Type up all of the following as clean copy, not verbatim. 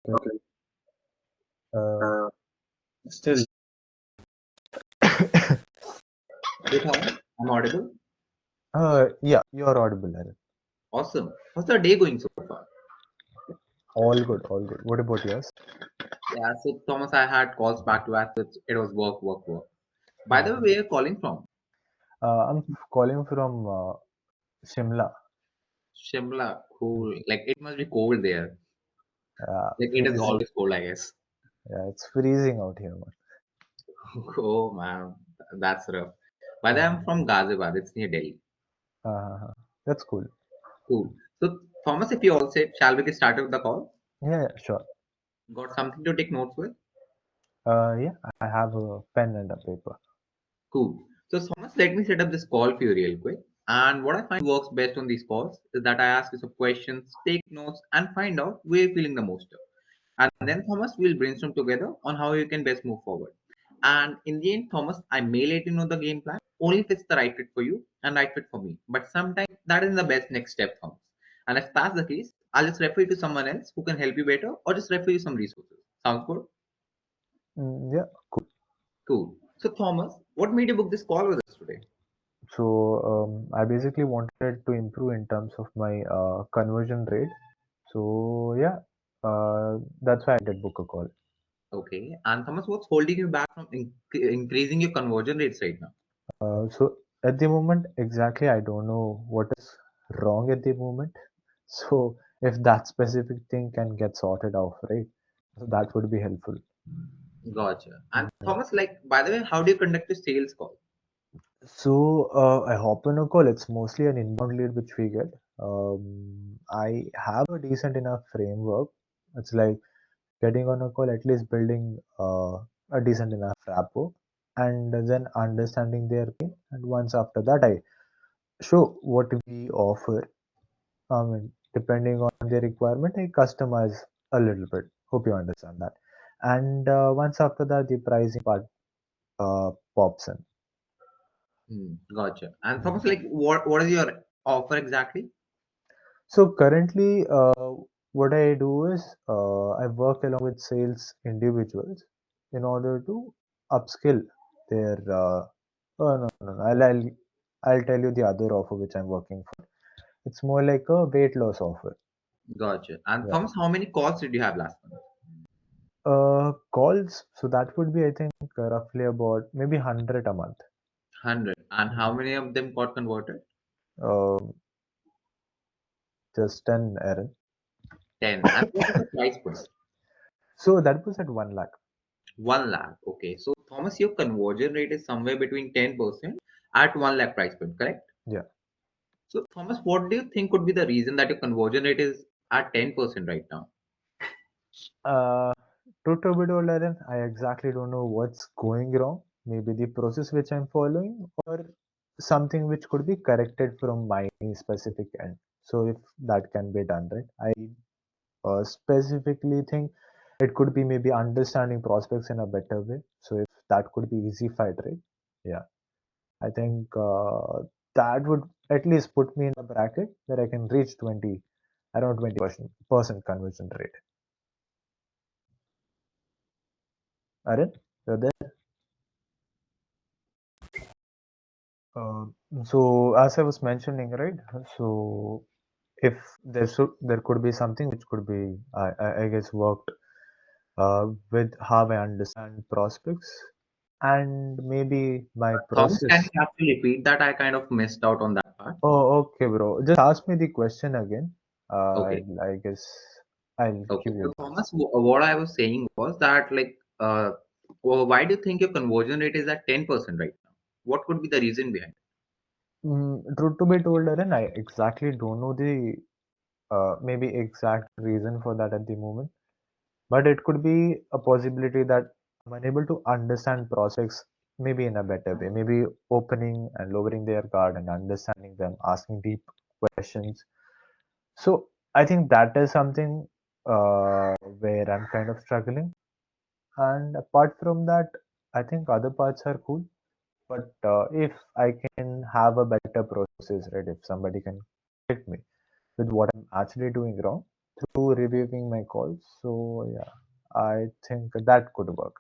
Okay. Uh, Uh, Still, Hey Thomas, I'm audible. yeah, you're audible, Aaron. Awesome. How's the day going so far? All good, all good. What about yours? Yeah, so Thomas, I had calls back to back. It was work, work, work. By the way, Mhm. where are you calling from? Calling from Shimla. Shimla. Cool. Like it must be cold there. Like it is Freezing. always cold, I guess. Yeah, it's freezing out here, man. Oh man, that's rough. By the way, I'm Uh-huh. from Ghaziabad. It's near Delhi. Uh-huh. That's cool. Cool. So Thomas, if you all said, shall we get started with the call? Yeah, yeah, sure. Got something to take notes with? Yeah, I have a pen and a paper. Cool. So Thomas, let me set up this call for you real quick. And what I find works best on these calls is that I ask you some questions, take notes, and find out where you're feeling the most of. And Mhm. then Thomas, we'll brainstorm together on how you can best move forward. And in the end, Thomas, I may let you know the game plan only if it's the right fit for you and right fit for me. But sometimes that is the best next step, Thomas. And if that's the case, I'll just refer you to someone else who can help you better or just refer you some resources. Sounds good? Yeah, cool. Cool. So Thomas, what made you book this call with us today? So I basically wanted to improve in terms of my conversion rate. So yeah, that's why I did book a call. Okay. And Thomas, what's holding you back from increasing your conversion rates right now? So at the moment, exactly, I don't know what is wrong at the moment. So if that specific thing can get sorted out, right? So that would be helpful. Gotcha. And Mhm. Thomas, like, by the way, how do you conduct a sales call? So I hop on a call. It's mostly an inbound lead which we get. I have a decent enough framework. It's like getting on a call, at least building a decent enough rapport, and then understanding their pain. And once after that, I show what we offer. I mean, depending on the requirement, I customize a little bit. Hope you understand that. And once after that, the pricing part pops in. Hmm, gotcha. And Thomas, Mhm. like, what is your offer exactly? So currently, what I do is I work along with sales individuals in order to upskill their. Oh no, no, no. I'll tell you the other offer which I'm working for. It's more like a weight loss offer. Gotcha. And Yeah. Thomas, how many calls did you have last month? Calls. So that would be, I think, roughly about maybe 100 a month. 100. And how Mhm. many of them got converted? Um, just 10 errand. 10. And what was the price point? So that was at 1 lakh. 1 lakh. Okay. So, Thomas, your conversion rate is somewhere between 10% at 1 lakh price point, correct? Yeah. So, Thomas, what do you think could be the reason that your conversion rate is at 10% right now? Uh, to be told, Aaron, I exactly don't know what's going wrong. Maybe the process which I'm following, or something which could be corrected from my specific end. So if that can be done, right? I specifically think it could be maybe understanding prospects in a better way. So if that could be easified, right? Yeah, I think that would at least put me in a bracket where I can reach 20, around 20% conversion rate. Aaron, you're there? Uh, so as I was mentioning, right? So if there could be something which could be I guess worked with how I understand prospects and maybe my Thomas, can process. you actually repeat that? I kind of missed out on that part. Oh, okay, bro. Just ask me the question again. Okay. I guess I'll Okay. give you So, an answer. Thomas, what I was saying was that, like, well, why do you think your conversion rate is at 10% right now? What could be the reason behind it? Truth to be told, Aaron, I exactly don't know the maybe exact reason for that at the moment. But it could be a possibility that I'm unable to understand prospects maybe in a better way, maybe opening and lowering their guard and understanding them, asking deep questions. So I think that is something where I'm kind of struggling. And apart from that, I think other parts are cool. But if I can have a better process, right? If somebody can correct me with what I'm actually doing wrong, through reviewing my calls. So yeah, I think that could work.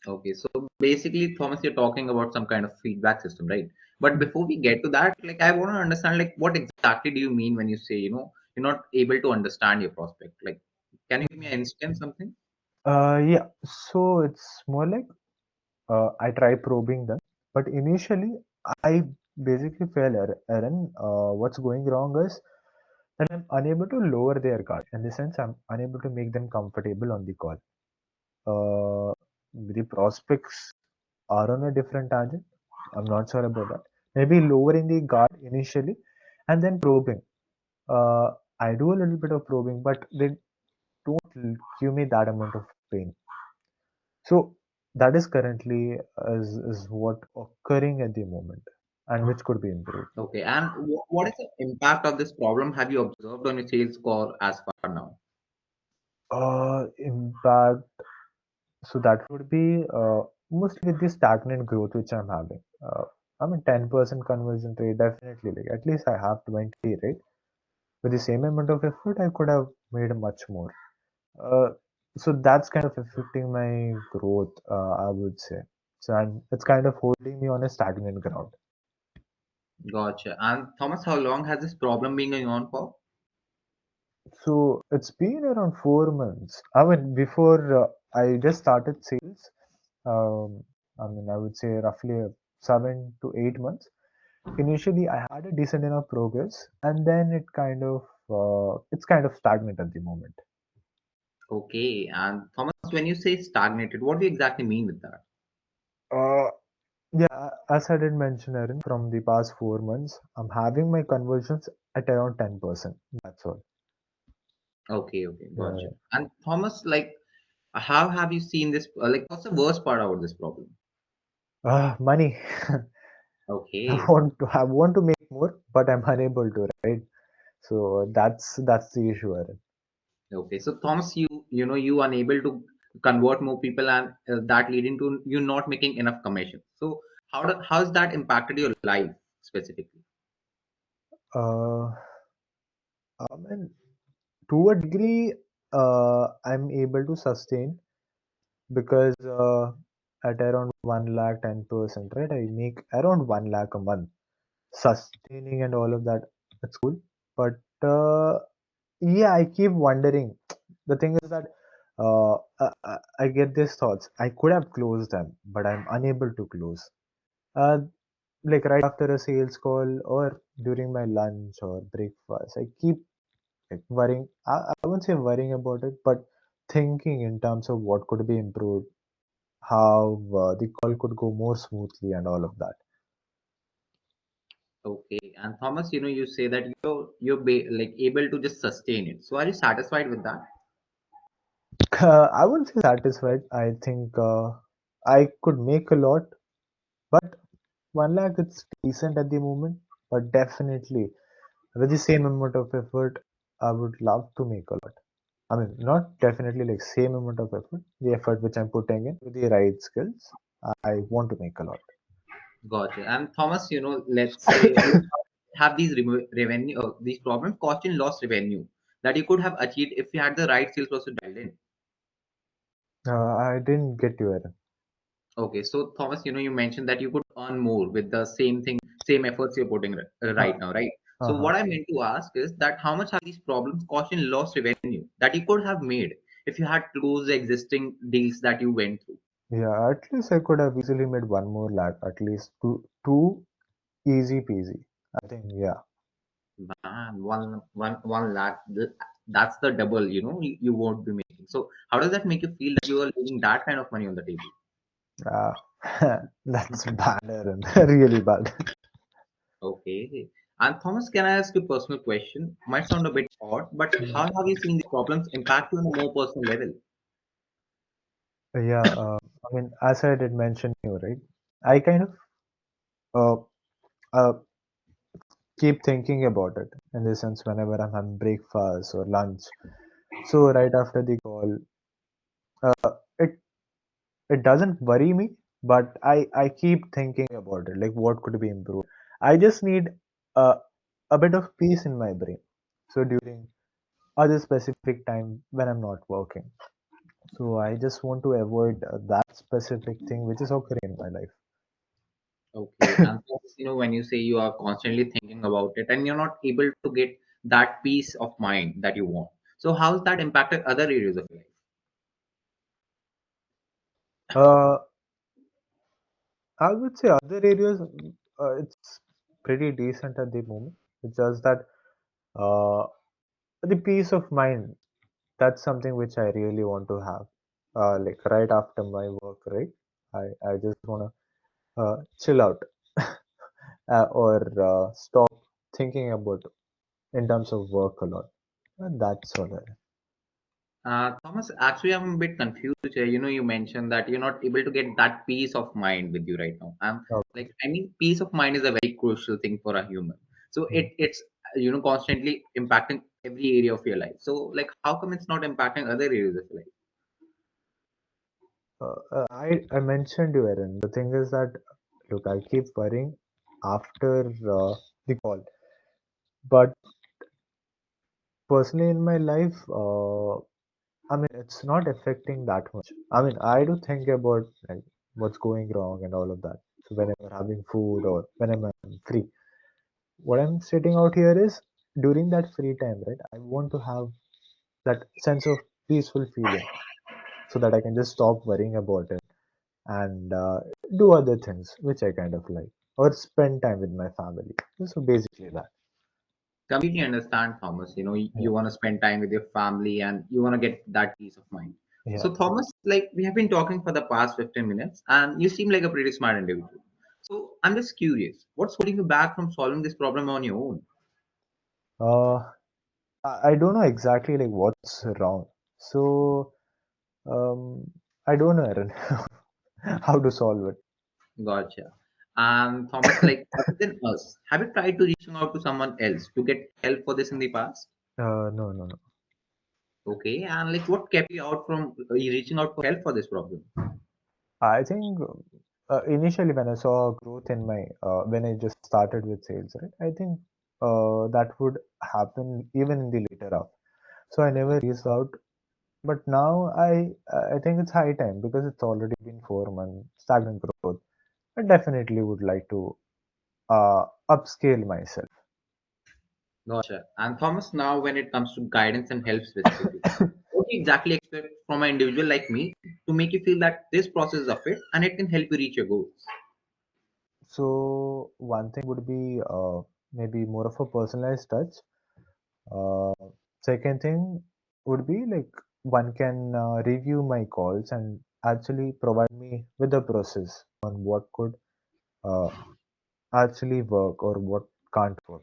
Okay, so basically, Thomas, you're talking about some kind of feedback system, right? But before we get to that, like, I want to understand, like, what exactly do you mean when you say, you're not able to understand your prospect? Like, can you give me an instance, something? Yeah, so it's more like I try probing them, but initially I basically feel, Aaron, what's going wrong is that I'm unable to lower their guard. In the sense, I'm unable to make them comfortable on the call. The prospects are on a different tangent. I'm not sure about that. Maybe lowering the guard initially and then probing. Uh, I do a little bit of probing, but they don't give me that amount of pain. So that is currently is what occurring at the moment, and which could be improved. Okay, and what is the impact of this problem have you observed on your sales score as far now? Impact. So that would be mostly with the stagnant growth which I'm having. I mean, 10% conversion rate definitely. Like at least I have 20, right? With the same amount of effort, I could have made much more. Uh, so that's kind of affecting my growth, I would say. So and it's kind of holding me on a stagnant ground. Gotcha. And Thomas, how long has this problem been going on for? So it's been around 4 months. I mean, before I just started sales, um, I mean, I would say roughly 7 to 8 months. Initially, I had a decent enough progress, and then it's kind of stagnant at the moment. Okay, and Thomas, when you say stagnated, what do you exactly mean with that? Uh, yeah, as I did mention, Aaron, from the past 4 months, I'm having my conversions at around 10%. That's all. Okay, okay, gotcha. Yeah. And Thomas, like, how have you seen this? Like, what's the worst part about this problem? Money. Okay, I want to make more, but I'm unable to, right? So that's the issue, Aaron. okay. So Thomas, you unable to convert more people, and that leading to you not making enough commission. So how's that impacted your life specifically? Uh, I mean, to a degree, I'm able to sustain because at around 1 lakh 10%, right? I make around 1 lakh a month, sustaining and all of that. It's cool, but yeah, I keep wondering. The thing is that I get these thoughts. I could have closed them, but I'm unable to close. Uh, like right after a sales call or during my lunch or breakfast, I keep like worrying. I won't say worrying about it, but thinking in terms of what could be improved, how the call could go more smoothly, and all of that. Okay, and Thomas, you say that like able to just sustain it. So are you satisfied with that? I wouldn't say satisfied. I think I could make a lot, but 1 lakh it's decent at the moment. But definitely, with the same amount of effort, I would love to make a lot. I mean, not definitely like same amount of effort. The effort which I'm putting in with the right skills, I want to make a lot. Gotcha. And Thomas, let's say you have these revenue, these problems, cost and loss revenue that you could have achieved if you had the right sales process dialed in. I didn't get you, Aaron. Okay, so Thomas, you mentioned that you could earn more with the same thing, same efforts you're putting Uh, right now, right? So uh-huh. what I meant to ask is that how much have these problems cost and loss revenue that you could have made if you had closed the existing deals that you went through? Yeah, at least I could have easily made 1 more lakh, at least two easy peasy. I think, yeah. Man, one lakh, that's the double, you won't be making. So how does that make you feel that you are leaving that kind of money on the table? Uh, that's bad, Aaron. Really bad. Okay. And Thomas, can I ask you a personal question? Might sound a bit odd, but how have you seen these problems impact you on a more personal level? Yeah, I mean, as I did mention you, right? I kind of uh, uh, keep thinking about it in the sense whenever I'm having breakfast or lunch. So right after the call, it it doesn't worry me, but I keep thinking about it, like what could be improved. I just need a a bit of peace in my brain. So during other specific time when I'm not working. So I just want to avoid that specific thing which is occurring in my life. Okay, and so, when you say you are constantly thinking about it and you're not able to get that peace of mind that you want, so how's that impacted other areas of life? Uh, I would say other areas, it's pretty decent at the moment. It's just that uh, the peace of mind, that's something which I really want to have. Like right after my work, right? I just want to chill out or stop thinking about in terms of work a lot. And that's all. Thomas, actually, I'm a bit confused here. You mentioned that you're not able to get that peace of mind with you right now. Okay. Like, I mean, peace of mind is a very crucial thing for a human. So Hmm. it's constantly impacting every area of your life. So like, how come it's not impacting other areas of your life? I mentioned you, Aaron. The thing is that, look, I keep worrying after the call. But personally, in my life, I mean, it's not affecting that much. I mean, I do think about like what's going wrong and all of that. So whenever having food or whenever I'm free, what I'm sitting out here is during that free time, right? I want to have that sense of peaceful feeling so that I can just stop worrying about it and do other things which I kind of like or spend time with my family. So basically that. Completely understand, Thomas. You Yeah. want to spend time with your family and you want to get that peace of mind. Yeah. So, Thomas, like we have been talking for the past 15 minutes, and you seem like a pretty smart individual. So, I'm just curious, what's holding you back from solving this problem on your own? Uh, I don't know exactly like what's wrong. So I don't know, Aaron, how to solve it. Gotcha. And Thomas, like other than us, have you tried to reaching out to someone else to get help for this in the past? No, no, no. Okay, and like what kept you out from reaching out for help for this problem? I think initially when I saw growth in my when I just started with sales, right? I think that would happen even in the later half. So I never reached out. But now I think it's high time because it's already been 4 months stagnant growth. I definitely would like to upscale myself. Gotcha. And Thomas, now when it comes to guidance and help specifically, what do you exactly expect from an individual like me to make you feel that this process is a fit and it can help you reach your goals? So one thing would be maybe more of a personalized touch. Uh, Second thing would be like one can review my calls and actually provide me with the process on what could uh, actually work or what can't work.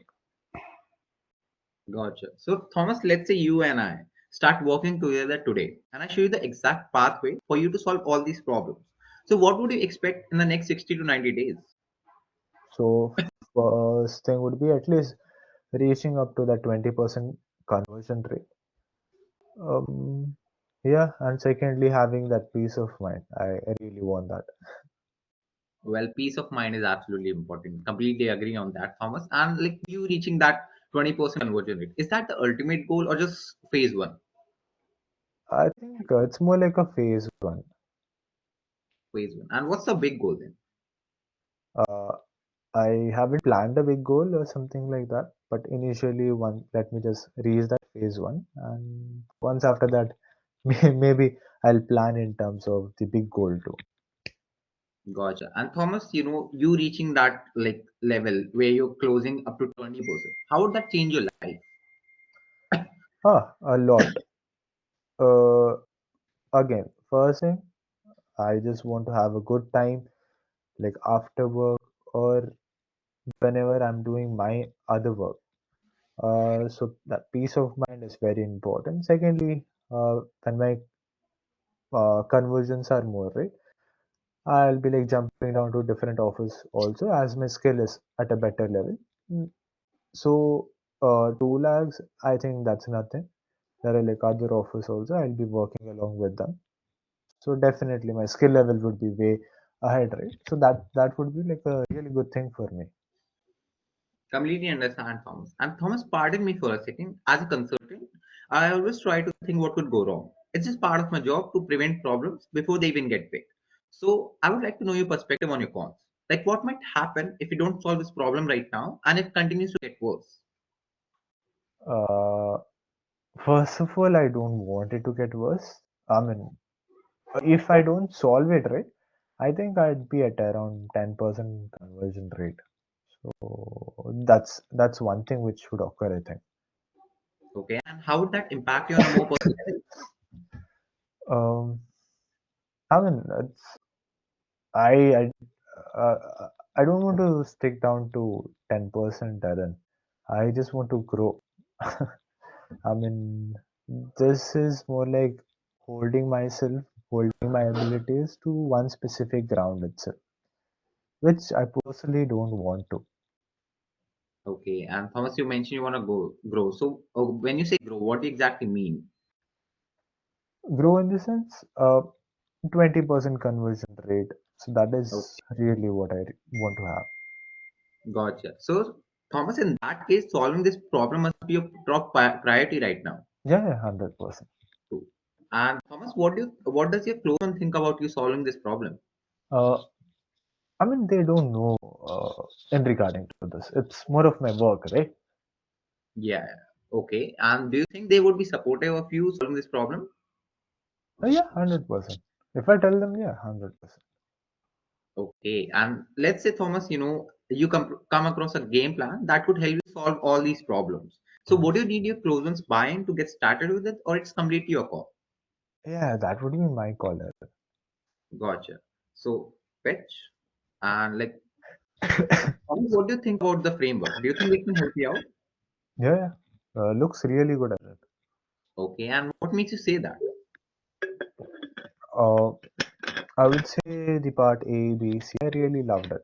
Gotcha. So Thomas, let's say you and I start working together today and I show you the exact pathway for you to solve all these problems. So what would you expect in the next 60 to 90 days? So first thing would be at least reaching up to that 20% conversion rate. Um, yeah, and secondly having that peace of mind. I really want that. Well, peace of mind is absolutely important. Completely agree on that, Thomas. And like you reaching that 20% conversion rate, is that the ultimate goal or just phase one? I think it's more like a phase one. Phase one. And what's the big goal then? Uh, I haven't planned a big goal or something like that, but initially, one let me just reach that phase one, and once after that, maybe I'll plan in terms of the big goal too. Gotcha. And Thomas, you reaching that like level where you're closing up to 20%. How would that change your life? A lot. Uh, Again, first thing, I just want to have a good time, like after work or whenever I'm doing my other work. So that peace of mind is very important. Secondly, when my conversions are more, right? I'll be like jumping down to different offers also as my skill is at a better level. Mm, So 2 lakhs, I think that's nothing. There are like other offers also. I'll be working along with them. So definitely my skill level would be way ahead, right? So that would be like a really good thing for me. Completely understand, Thomas. And Thomas, pardon me for a second. As a consultant, I always try to think what could go wrong. It's just part of my job to prevent problems before they even get big. So I would like to know your perspective on your cons. Like what might happen if you don't solve this problem right now and it continues to get worse? Uh, First of all, I don't want it to get worse. I mean, if I don't solve it right, I think I'd be at around 10% conversion rate. So that's one thing which should occur, I think. Okay, and how would that impact you on a more personal level? Um, I mean, I I don't want to stick down to 10%, Darren. I just want to grow. I mean, this is more like holding myself, holding my abilities to one specific ground itself, which I personally don't want to. Okay, and Thomas, you mentioned you want to go grow. So when you say grow, what do you exactly mean? Grow in the sense, 20% conversion rate. So that is Okay, really what I want to have. gotcha. So Thomas, in that case, solving this problem must be your top priority right now. Yeah, yeah, 100%. True. And Thomas, what does your close one think about you solving this problem? Uh, I mean, they don't know in regarding to this. It's more of my work, right? Yeah. Okay. And do you think they would be supportive of you solving this problem? Yeah, 100%. If I tell them, yeah, 100%. Okay. And let's say, Thomas, you come across a game plan that could help you solve all these problems. So, Mhm. what do you need your close ones buy-in to get started with it, or it's completely your call? Yeah, that would be my call. Gotcha. So, fetch and like, Thomas, what do you think about the framework? Do you think it can help you out? Yeah, yeah. Looks really good at it. Okay. And what makes you say that? Uh, I would say the part A, B, C. I really loved it.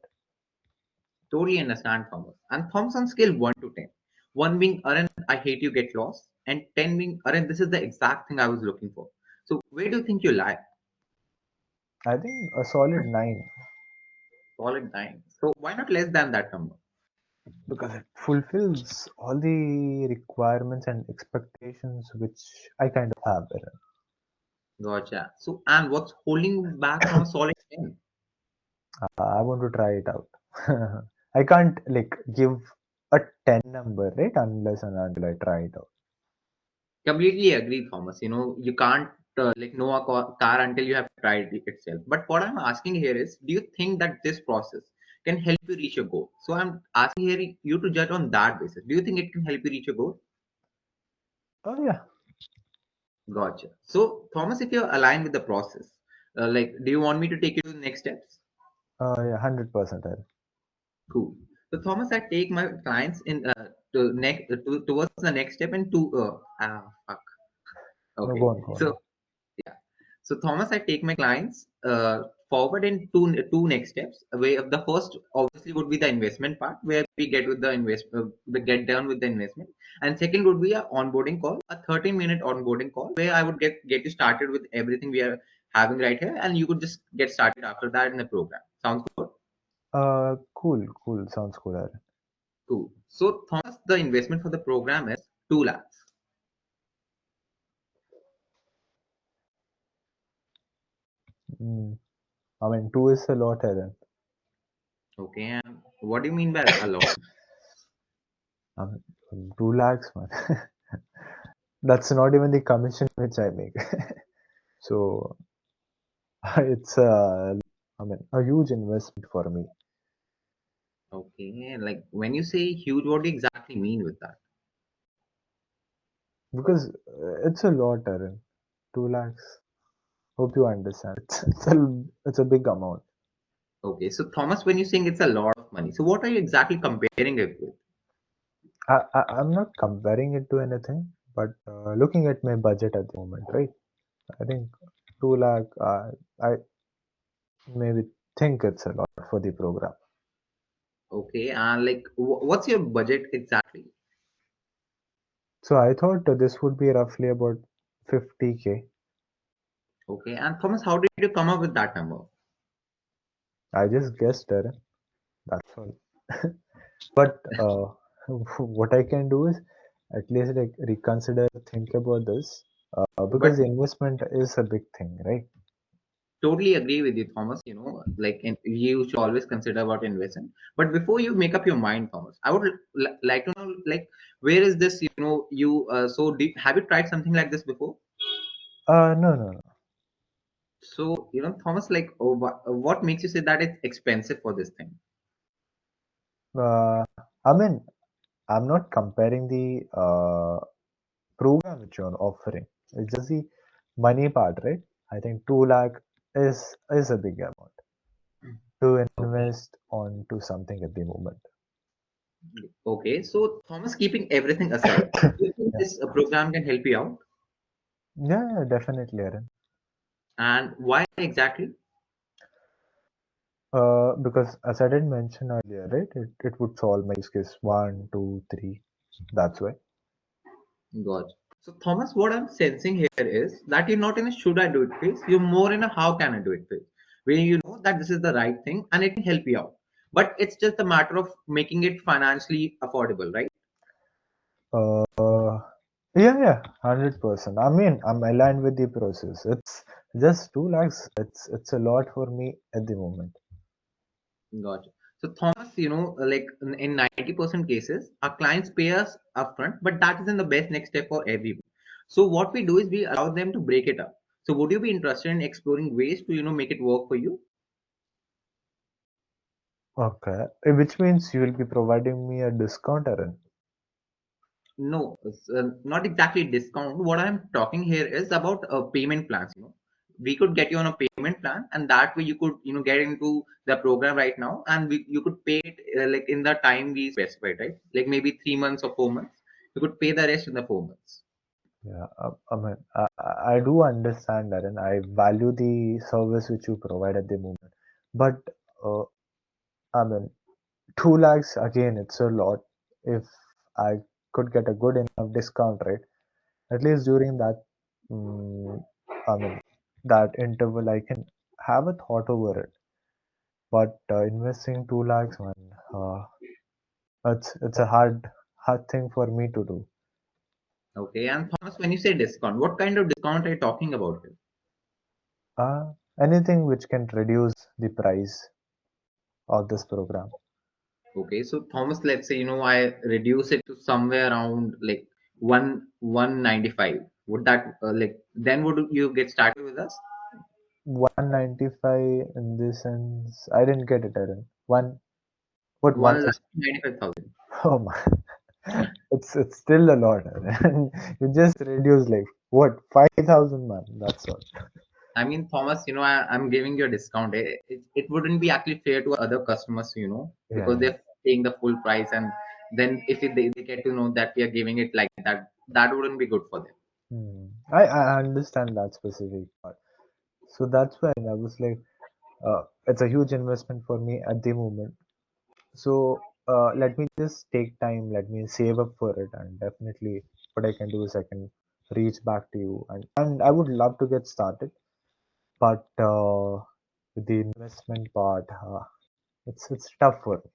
Totally understand Thomas. And Thomas on scale 1 to 10. 1 being, Arun, I hate you, get lost. And 10 being, Arun, this is the exact thing I was looking for. So where do you think you lie? I think a solid 9 Solid 9. So why not less than that number? because it fulfills all the requirements and expectations which I kind of have in it. Gotcha. So, and what's holding you back from a solid 10? I want to try it out. I can't like give a 10 number, right? Unless and until I try it out. Completely agree, Thomas. You can't know a car until you have tried it itself. But what I'm asking here is, do you think that this process can help you reach your goal? So I'm asking here you to judge on that basis. Do you think it can help you reach your goal? Oh yeah, Gotcha. So, Thomas, if you're aligned with the process, do you want me to take you to the next steps? yeah, 100%. Cool. So, Thomas, I take my clients in towards the next step and fuck. No, go Okay. on, go on. So, yeah. So, Thomas, I take my clients forward in two next steps. Where the first obviously would be the investment part, where we get with the we get done with the investment, and second would be a onboarding call, a 13-minute onboarding call, where I would get you started with everything we are having right here, and you could just get started after that in the program. Sounds good? Cool, cool. Sounds cool, Aaron. Cool. So, Thomas, the investment for the program is 2 lakhs. Mm. I mean, 2 is a lot, Aaron. Okay, and what do you mean by a lot? 2 lakhs, man. That's not even the commission which I make. So it's I mean, a huge investment for me Okay, like when you say huge, what do you exactly mean with that? because it's a lot, Aaron. 2 lakhs. Hope you understand. It's a big amount. Okay, so Thomas, when you're saying it's a lot of money, so what are you exactly comparing it with? I'm not comparing it to anything, but looking at my budget at the moment, right? I think 2 lakh. I maybe think it's a lot for the program. Okay, and what's your budget exactly? So I thought this would be roughly about 50K. Okay, and Thomas, how did you come up with that number? I just guessed, Aaron. That's all. But what I can do is at least like reconsider, think about this, because But the investment is a big thing, right? totally agree with you, Thomas. Like you should always consider about investing. But before you make up your mind, Thomas, I would like to know, like, where is this? You so deep. Have you tried something like this before? No, no, no. So Thomas, like, what makes you say that it's expensive for this thing? Uh, I mean, I'm not comparing the program which you're offering. It's just the money part, right? I think 2 lakh is a big amount to Okay. invest onto something at the moment. Okay. So Thomas, keeping everything aside, do you think Yeah, this program can help you out? yeah, yeah, definitely, Aaron. And why exactly? Because as I did mention earlier, right, it would solve my use case one, two, three. That's why. Got. So Thomas, what I'm sensing here is that you're not in a should I do it phase. You're more in a how can I do it phase, where you know that this is the right thing and it can help you out. But it's just a matter of making it financially affordable, right? Uh, yeah, yeah, 100%. I mean, I'm aligned with the process. It's just 2 lakhs. It's a lot for me at the moment. Gotcha. So Thomas, like in 90% cases, our clients pay us upfront, but that isn't the best next step for everyone. So what we do is we allow them to break it up. So would you be interested in exploring ways to, make it work for you? Okay, which means you will be providing me a discount, Aaron. No, it's, not exactly discount. What I'm talking here is about payment plans. We could get you on a payment plan, and that way you could, get into the program right now, and you could pay it like in the time we specified, right? Like maybe 3 months or 4 months. You could pay the rest in the 4 months. Yeah, I mean, I do understand that, and I value the service which you provide at the moment. But uh, I mean, 2 lakhs again, it's a lot. If I could get a good enough discount rate, at least during that, um, I mean, that interval, I can have a thought over it. But investing 2 lakhs, man, it's a hard thing for me to do. Okay. And Thomas, when you say discount, what kind of discount are you talking about here? Anything which can reduce the price of this program. Okay. So Thomas, let's say I reduce it to somewhere around like 195. Would that like then would you get started with us? 195 in this sense, I didn't get it, Aaron. What One one? lakh 95,000. Oh my, it's still a lot, Aaron. You just reduce like what 5,000, man. That's all. I mean, Thomas, I'm giving you a discount. It wouldn't be actually fair to other customers, Yeah, because yeah. they're paying the full price, and then if they get to know that we are giving it like that, that wouldn't be good for them. I understand that specific part. So that's why I was like, it's a huge investment for me at the moment. So let me just take time, let me save up for it, and definitely what I can do is I can reach back to you, and I would love to get started, but with the investment part, it's tough for me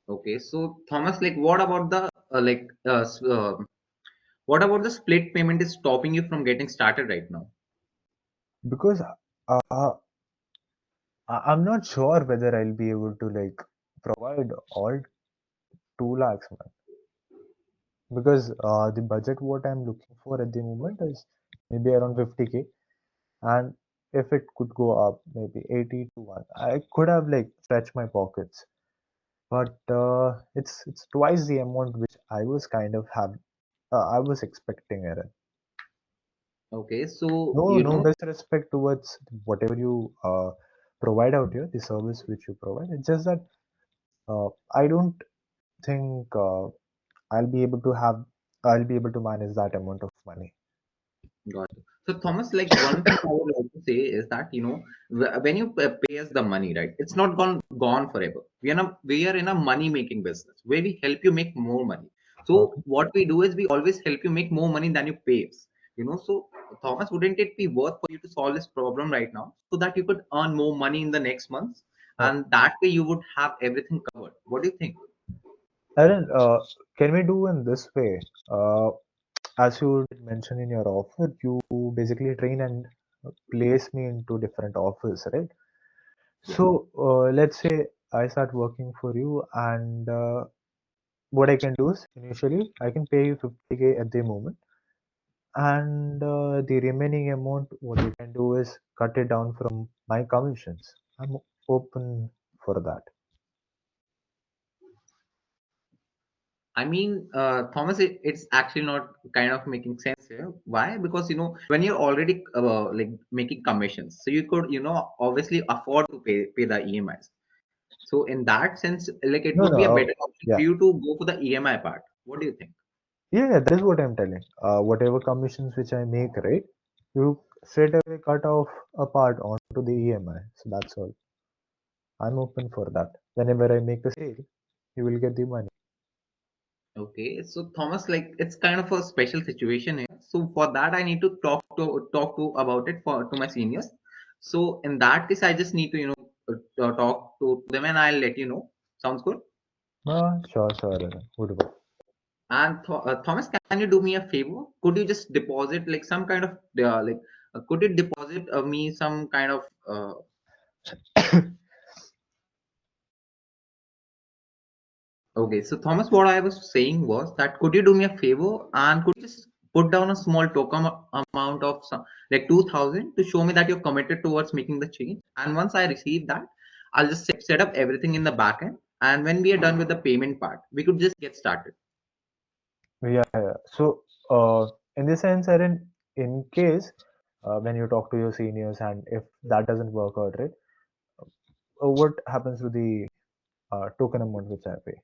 Okay, so Thomas, like, what about the what about the split payment is stopping you from getting started right now? because I'm not sure whether I'll be able to like provide all 2 lakhs, man. Because the budget what I'm looking for at the moment is maybe around 50K, and if it could go up maybe 80 to 1, I could have like stretched my pockets, but it's twice the amount which I was kind of have I was expecting, Aaron. Okay, so No disrespect towards whatever you provide out here, the service which you provide. It's just that I don't think I'll be able to have I'll be able to manage that amount of money. got it. So Thomas, like one thing I would like to say is that when you pay us the money, right? It's not gone forever. We are in a money making business where we help you make more money. So Okay. what we do is we always help you make more money than you pay us. So Thomas, wouldn't it be worth for you to solve this problem right now so that you could earn more money in the next months, Uh, and that way you would have everything covered? What do you think? Aaron, can we do in this way? Uh, as you did mention in your offer, you basically train and place me into different offers, right? Yeah. So let's say I start working for you, and what I can do is initially I can pay you 50K at the moment, and the remaining amount, what you can do is cut it down from my commissions. I'm open for that. I mean, Thomas, it's actually not kind of making sense here. Why? Because when you're already like making commissions, so you could obviously afford to pay the EMIs. So in that sense, like it No, would no, be a better option yeah, for you to go for the EMI part. What do you think? yeah, that is what I'm telling. Whatever commissions which I make, right, you straight away cut off a part onto the EMI. So that's all. I'm open for that. Whenever I make a sale, you will get the money. Okay, so Thomas, like it's kind of a special situation here. So for that, I need to talk to about it for to my seniors. So in that case, I just need to talk to them, and I'll let you know. Sounds good. Sure, sure, Arun. Would work. And Thomas, can you do me a favor? Could you just deposit like some kind of could you deposit me some kind of okay, so Thomas, what I was saying was that could you do me a favor and could you just put down a small token amount of some, like 2,000 to show me that you're committed towards making the change. And once I receive that, I'll just set up everything in the backend. And when we are done with the payment part, we could just get started. Yeah, yeah. So, in this sense, Aaron, in case when you talk to your seniors and if that doesn't work out, right, what happens to the token amount which I pay?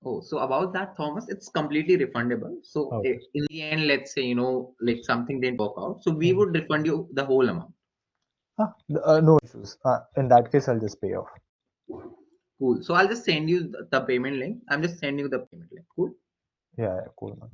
Oh, so about that, Thomas, it's completely refundable. So Okay. in the end, let's say, like something didn't work out. So we Mhm. would refund you the whole amount. No issues. In that case, I'll just pay off. Cool. So I'll just send you the payment link. I'm just sending you the payment link. Cool. Yeah, yeah, cool, man.